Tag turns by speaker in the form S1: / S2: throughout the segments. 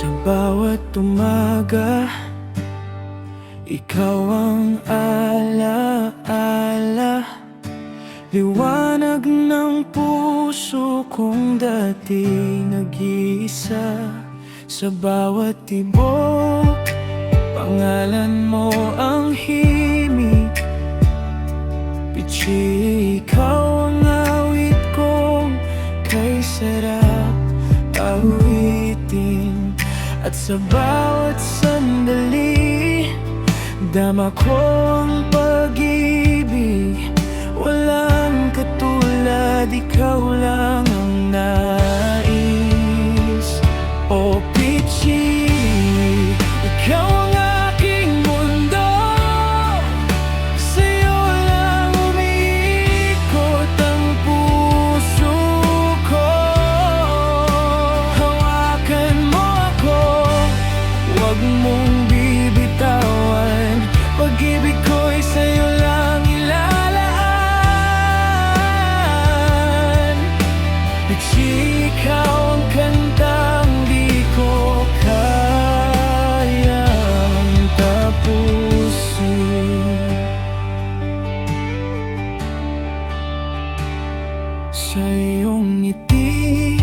S1: Sa bawat umaga, ikaw ang alaala. Liwanag ng puso kong dati nag-iisa. Sa bawat tibok, pangalan mo ang himig. Pichi, ikaw ang awit kong kay sarap awitin. At sa bawat sandali, dama kong pag-ibig. Walang katulad, ikaw lang ang nais. O Pichi, ikaw ang aking mundo. Sa'yo lang umiikot ang puso ko. Hawakan mo ako, huwag mong bibitawan. Pag-ibig ko'y sa'yo lang ilalaan. Pichi, ikaw ang kantang di ko kayang tapusin. Sa iyong ngiti,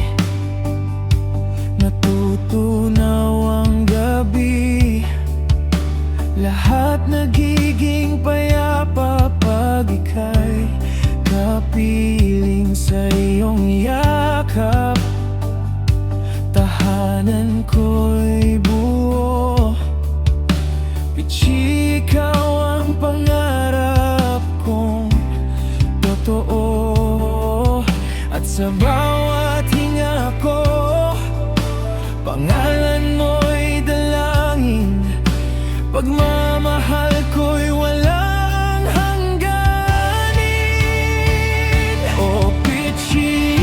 S1: natutunaw ang gabi. Lahat nagiging payapa pag ika'y kapiling sa iyong yakap. Tahanan ko'y buo. Pichi, ikaw ang pangarap kong totoo. At sa bawat hinga ko, pangalan mo'y dalangin. Pagmamahal ko'y walang hangganin. O Pichi,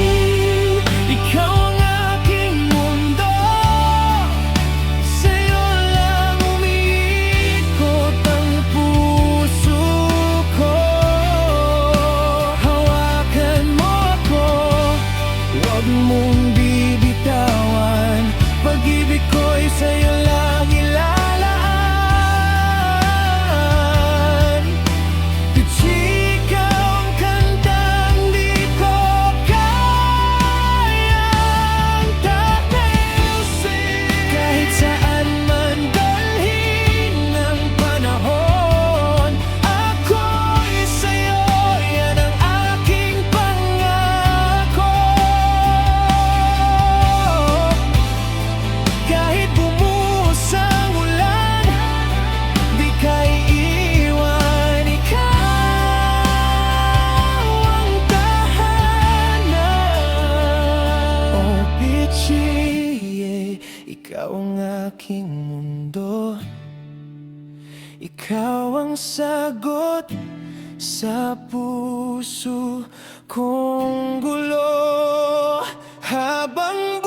S1: ikaw ang aking mundo. Sa'yo lang umiikot ang puso ko. Hawakan mo ako, huwag mong bibitawan. Pag-ibig ko'y sa'yo lang ilalaan. Pichi, ikaw ang kantang di ko kayang tapusin. Kahit saan man dalhin ng panahon, ako'y sa'yo, yan ang aking pangako. Kahit bumuhos ang ulan, di ka iiwan. Ikaw ang tahanan. O Pichi, ikaw ang aking mundo. Ikaw ang sagot sa puso kong gulo. Habang